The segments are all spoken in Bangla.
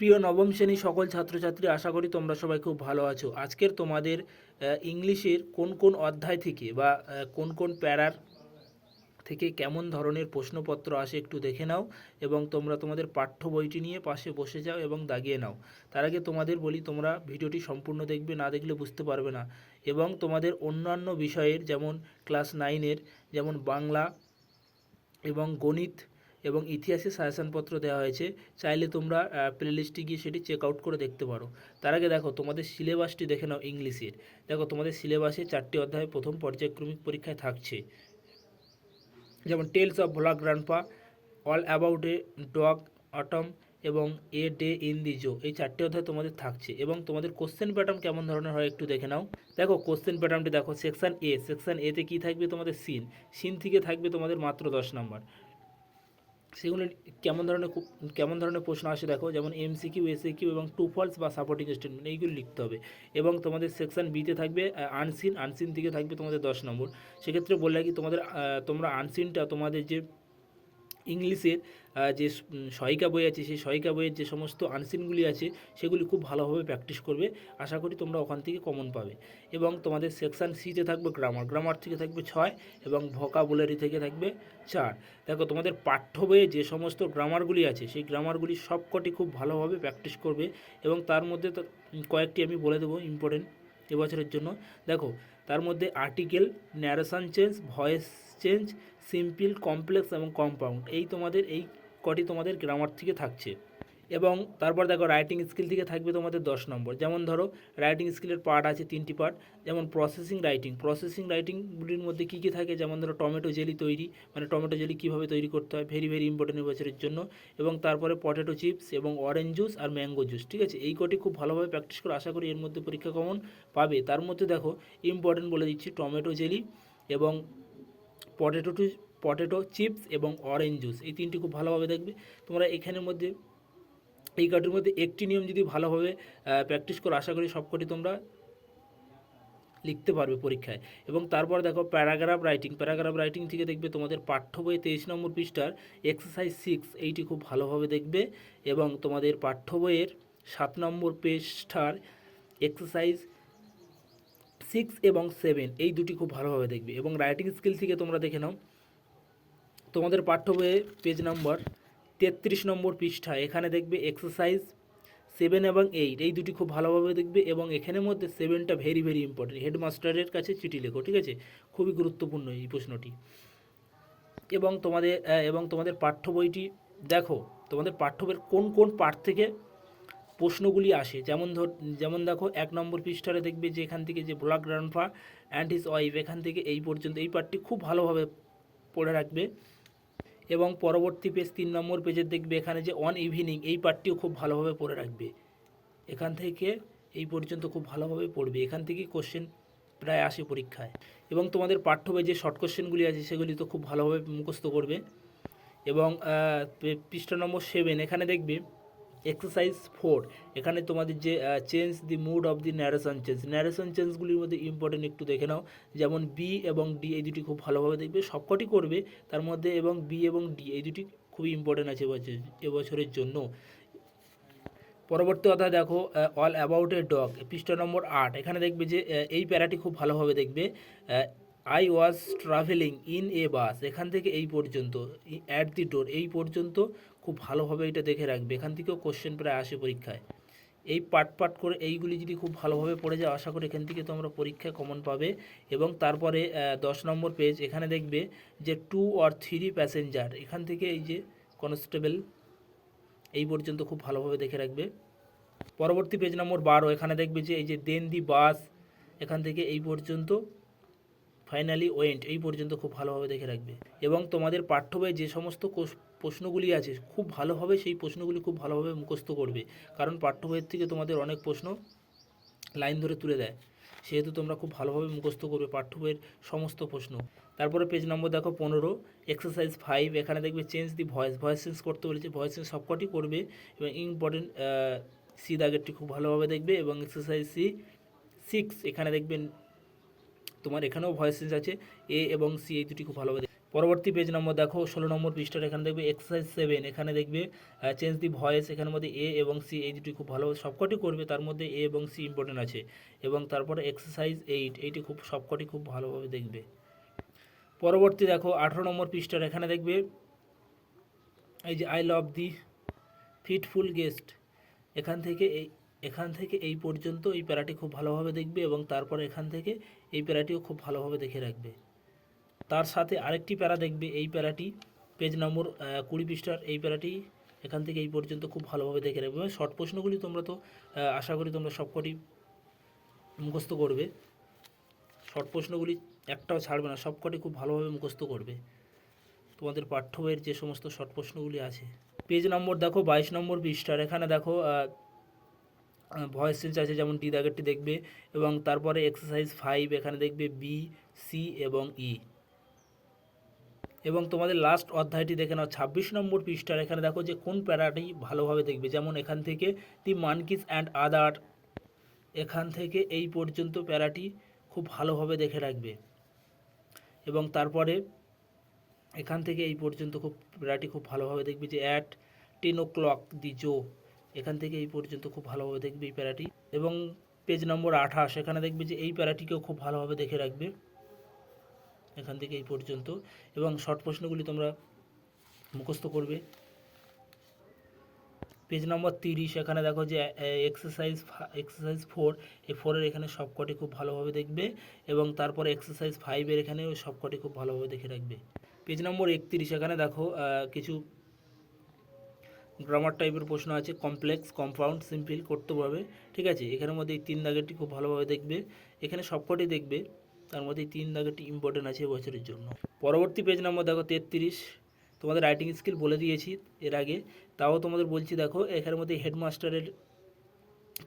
প্রিয় নবম শ্রেণী সকল ছাত্রছাত্রী, আশা করি তোমরা সবাই খুব ভালো আছো। আজকের তোমাদের ইংলিশের কোন কোন অধ্যায় থেকে বা কোন কোন প্যারার থেকে কেমন ধরনের প্রশ্নপত্র আসে একটু দেখে নাও এবং তোমরা তোমাদের পাঠ্য বইটি নিয়ে পাশে বসে যাও এবং দাগিয়ে নাও। তার আগে তোমাদের বলি, তোমরা ভিডিওটি সম্পূর্ণ দেখবে, না দেখলে বুঝতে পারবে না। এবং তোমাদের অন্যান্য বিষয়ের যেমন ক্লাস 9-এর যেমন বাংলা এবং গণিত এবং ইতিহাসের সাজেশনপত্র দেওয়া হয়েছে, চাইলে তোমরা প্লেলিস্টে গিয়ে সেটি চেক আউট করে দেখতে পারো। তার আগে দেখো তোমাদের সিলেবাসটি দেখে নাও ইংলিশের। দেখো তোমাদের সিলেবাসে 4টি অধ্যায় প্রথম পর্যায়ক্রমিক পরীক্ষায় থাকছে, যেমন tales of Bhola grandpa, all about a dog, autumn এবং এ ডে ইন দি জো, এই 4টি অধ্যায় তোমাদের থাকছে। এবং তোমাদের কোশ্চেন প্যাটার্ন কেমন ধরনের হয় একটু দেখে নাও। দেখো কোশ্চেন প্যাটার্নটি দেখো, সেকশন এতে কী থাকবে তোমাদের সিন থেকে থাকবে তোমাদের মাত্র 10 নম্বর। সেগুলো কেমন ধরনের প্রশ্ন আসে দেখো, যেমন এমসিকিউ, এসএকিউ এবং টু ফলস বা সাপোর্টিং স্টেটমেন্ট, এইগুলো লিখতে হবে। এবং তোমাদের সেকশন বিতে থাকবে আনসিন থেকে থাকবে তোমাদের 10 নম্বর। সেক্ষেত্রে বললে কি তোমরা আনসিনটা তোমাদের যে ইংলিশের যে সহায়িকা বই আছে, সেই সহায়িকা বইয়ের যে সমস্ত আনসিনগুলি আছে সেগুলি খুব ভালোভাবে প্র্যাকটিস করবে। আশা করি তোমরা ওখান থেকে কমন পাবে। এবং তোমাদের সেকশন সিতে থাকবে গ্রামার থেকে থাকবে 6 এবং ভোকাবুলারি থেকে থাকবে 4। দেখো তোমাদের পাঠ্য বইয়ে যে সমস্ত গ্রামারগুলি আছে সেই গ্রামারগুলি সবকটি খুব ভালোভাবে প্র্যাকটিস করবে। এবং তার মধ্যে তো কয়েকটি আমি বলে দেবো ইম্পর্টেন্ট এবছরের জন্য। দেখো তার মধ্যে article, narration change, voice change, simple, complex এবং কম্পাউন্ড, এই কটি তোমাদের গ্রামার থেকে থাকছে। এবং তারপর দেখো রাইটিং স্কিল থেকে থাকবে তোমাদের 10 নম্বর। যেমন ধরো রাইটিং স্কিলের পার্ট আছে 3টি পার্ট, যেমন প্রসেসিং রাইটিংগুলির মধ্যে কী কী থাকে, যেমন ধরো টমেটো জেলি তৈরি, মানে টমেটো জেলি কীভাবে তৈরি করতে হয়, ভেরি ভেরি ইম্পর্টেন্ট এবছরের জন্য। এবং তারপরে পটেটো চিপস এবং অরেঞ্জ জুস আর ম্যাঙ্গো জুস, ঠিক আছে, এই কটি খুব ভালোভাবে প্র্যাকটিস করে আশা করি এর মধ্যে পরীক্ষা কমন পাবে। তার মধ্যে দেখো ইম্পর্টেন্ট বলে দিচ্ছি, টমেটো জেলি এবং পটেটো চিপস এবং অরেঞ্জ জুস, এই 3টি খুব ভালোভাবে দেখবে তোমরা। এই কটির মধ্যে একটি নিয়ম যদি ভালোভাবে প্র্যাকটিস করো, আশা করি সবকটি তোমরা লিখতে পারবে পরীক্ষায়। এবং তারপর দেখো প্যারাগ্রাফ রাইটিং থেকে দেখবে তোমাদের পাঠ্য বই 23 নম্বর পৃষ্ঠার এক্সারসাইজ 6, এইটি খুব ভালোভাবে দেখবে। এবং তোমাদের পাঠ্য বইয়ের 7 নম্বর পৃষ্ঠার এক্সারসাইজ 6 এবং 7, এই দুটি খুব ভালোভাবে দেখবে। এবং রাইটিং স্কিল থেকে তোমরা দেখে নাও তোমাদের পাঠ্য বইয়ে পেজ নাম্বার 33 নম্বর পৃষ্ঠা, এখানে দেখবে এক্সারসাইজ 7 এবং 8, এই দুটি খুব ভালোভাবে দেখবে। এবং এখানের মধ্যে 7টা ভেরি ভেরি ইম্পর্টেন্ট, হেডমাস্টারের কাছে চিঠি লেখো, ঠিক আছে, খুবই গুরুত্বপূর্ণ এই প্রশ্নটি। এবং তোমাদের পাঠ্য বইটি দেখো, তোমাদের পাঠ্য বইয়ের কোন কোন পাঠ থেকে প্রশ্নগুলি আসে, যেমন দেখো 1 নম্বর পৃষ্ঠারে দেখবে যে এখান থেকে যে black grandpa and his wife, এখান থেকে এই পর্যন্ত এই পাঠটি খুব ভালোভাবে পড়ে রাখবে। এবং পরবর্তী পেজ 3 নম্বর পেজের দেখবে এখানে যে অন ইভিনিং, এই পার্টটিও খুব ভালোভাবে পড়ে রাখবে। এখান থেকে এই পর্যন্ত খুব ভালোভাবে পড়বে, এখান থেকে কোশ্চেন প্রায় আসে পরীক্ষায়। এবং তোমাদের পাঠ্য বই যে শর্ট কোশ্চেনগুলি আছে সেগুলি তো খুব ভালোভাবে মুখস্থ করবে। এবং পৃষ্ঠা নম্বর 7, এখানে দেখবে এক্সারসাইজ 4, এখানে তোমাদের যে change the mood of the narration চেঞ্জগুলির মধ্যে ইম্পর্টেন্ট একটু দেখে নাও। যেমন বি এবং ডি, এই দুটি খুব ভালোভাবে দেখবে, সবকটি করবে তার মধ্যে। এবং বি এবং ডি এই দুটি খুবই ইম্পর্টেন্ট আছে এবছরের জন্য। পরবর্তী অধ্যায় দেখো অল অ্যাবাউট এ ডগ, পৃষ্ঠা নম্বর 8, এখানে দেখবে যে এই প্যারাটি খুব ভালোভাবে দেখবে। I was travelling in a bus, এখান থেকে এই পর্যন্ত অ্যাট দি ডোর, এই পর্যন্ত খুব ভালোভাবে এটা দেখে রাখবে, এখান থেকেও কোশ্চেন প্রায় আসে পরীক্ষায়। এই পাট করে এইগুলি যদি খুব ভালোভাবে পড়ে যাও, আশা করি এখান থেকে তোমরা পরীক্ষায় কমন পাবে। এবং তারপরে 10 নম্বর পেজ, এখানে দেখবে যে 2 or 3 প্যাসেঞ্জার, এখান থেকে এই যে কনস্টেবল, এই পর্যন্ত খুব ভালোভাবে দেখে রাখবে। পরবর্তী পেজ নম্বর 12, এখানে দেখবে যে এই যে দেন দি বাস, এখান থেকে এই পর্যন্ত ফাইনালি ওয়েন্ট, এই পর্যন্ত খুব ভালোভাবে দেখে রাখবে। এবং তোমাদের পাঠ্য বইয়ে যে সমস্ত প্রশ্নগুলি আছে খুব ভালোভাবে সেই প্রশ্নগুলি খুব ভালোভাবে মুখস্থ করবে, কারণ পাঠ্য বইয়ের থেকে তোমাদের অনেক প্রশ্ন লাইন ধরে তুলে দেয়, সেহেতু তোমরা খুব ভালোভাবে মুখস্থ করবে পাঠ্য বইয়ের সমস্ত প্রশ্ন। তারপরে পেজ নম্বর দেখো 15, এক্সারসাইজ 5, এখানে দেখবে চেঞ্জ দি ভয়েস চেঞ্জ করতে বলেছে, ভয়েস চেঞ্জ সবকটি করবে। এবং ইম্পর্টেন্ট সি দাগেরটি খুব ভালোভাবে দেখবে। এবং এক্সারসাইজ 6, এখানে দেখবেন তোমার এখানেও ভয়েস চেঞ্জ আছে, এ এবং সি, এই দুটি খুব ভালোভাবে। পরবর্তী পেজ নম্বর দেখো 16 নম্বর পৃষ্ঠার, এখানে দেখবে এক্সারসাইজ 7, এখানে দেখবে চেঞ্জ দি ভয়েস, এখানের মধ্যে এ এবং সি এই দুটি খুব ভালো সবকটি করবে, তার মধ্যে এ এবং সি ইম্পর্টেন্ট আছে। এবং তারপরে এক্সারসাইজ 8, এইটি খুব সবকটি খুব ভালোভাবে দেখবে। পরবর্তী দেখো 18 নম্বর পৃষ্ঠার, এখানে দেখবে এই যে I love the fitful guest, এখান থেকে এই পর্যন্ত এই প্যারাটি খুব ভালোভাবে দেখবে এবং তারপরে এখান থেকে এই প্যারাটিও খুব ভালোভাবে দেখে রাখবে। তার সাথে আরেকটি প্যারা দেখবে, এই প্যারাটি পেজ নম্বর 20 পৃষ্ঠার, এই প্যারাটি এখান থেকে এই পর্যন্ত খুব ভালোভাবে দেখে রাখবে। এবং শর্ট প্রশ্নগুলি তোমরা তো আশা করি তোমরা সবকটি মুখস্থ করবে, শর্ট প্রশ্নগুলি একটাও ছাড়বে না, সবকটি খুব ভালোভাবে মুখস্থ করবে তোমাদের পাঠ্য বইয়ের যে সমস্ত শর্ট প্রশ্নগুলি আছে। পেজ নম্বর দেখো 22 নম্বর পৃষ্ঠার, এখানে দেখো ভয়েস চেঞ্জ আছে, যেমন ডি দাগেরটি দেখবে এবং তারপরে এক্সারসাইজ 5, এখানে দেখবে বি, সি এবং ই। এবং তোমাদের লাস্ট অধ্যায়টি দেখে নাও 26 নম্বর পৃষ্ঠার, এখানে দেখো যে কোন প্যারাটি ভালোভাবে দেখবে, যেমন এখান থেকে দি মানকিস অ্যান্ড আদার, এখান থেকে এই পর্যন্ত প্যারাটি খুব ভালোভাবে দেখে রাখবে। এবং তারপরে এখান থেকে এই পর্যন্ত খুব প্যারাটি খুব ভালোভাবে দেখবে যে অ্যাট 10 o'clock দি জো, এখান থেকে এই পর্যন্ত খুব ভালোভাবে দেখবে এই প্যারাটি। এবং পেজ নম্বর 28, এখানে দেখবে যে এই প্যারাটিকেও খুব ভালোভাবে দেখে রাখবে এখান থেকে এই পর্যন্ত। এবং শর্ট প্রশ্নগুলি তোমরা মুখস্থ করবে। পেজ নম্বর 30, এখানে দেখো যে এক্সারসাইজ 4, এই 4-এর এখানে সবকটি খুব ভালোভাবে দেখবে এবং তারপরে এক্সারসাইজ 5-এর এখানেও সবকটি খুব ভালোভাবে দেখে রাখবে। পেজ নম্বর 31, এখানে দেখো কিছু গ্রামার টাইপের প্রশ্ন আছে, কমপ্লেক্স, কম্পাউন্ড, সিম্পল করতে হবে, ঠিক আছে। এখানের মধ্যে এই 3 দাগেরটি খুব ভালোভাবে দেখবে, এখানে সবকটি দেখবে, তার মধ্যে এই 3 দাগেরটি ইম্পর্টেন্ট আছে বছরের জন্য। পরবর্তী পেজ নম্বর দেখো 33, তোমাদের রাইটিং স্কিল বলে দিয়েছি এর আগে, তাও তোমাদের বলছি দেখো এখানের মধ্যে হেডমাস্টারের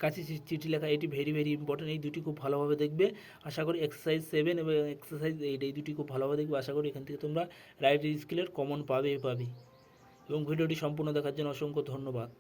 কাছে চিঠি লেখা, এটি ভেরি ভেরি ইম্পর্টেন্ট, এই দুটি খুব ভালোভাবে দেখবে। আশা করি এক্সারসাইজ 7 এবং এক্সারসাইজ 8 এই দুটি খুব ভালোভাবে দেখবে। আশা করি এখান থেকে তোমরা রাইটিং স্কিলের কমন পাবে। এবং ভিডিওটি সম্পূর্ণ দেখার জন্য অসংখ্য ধন্যবাদ।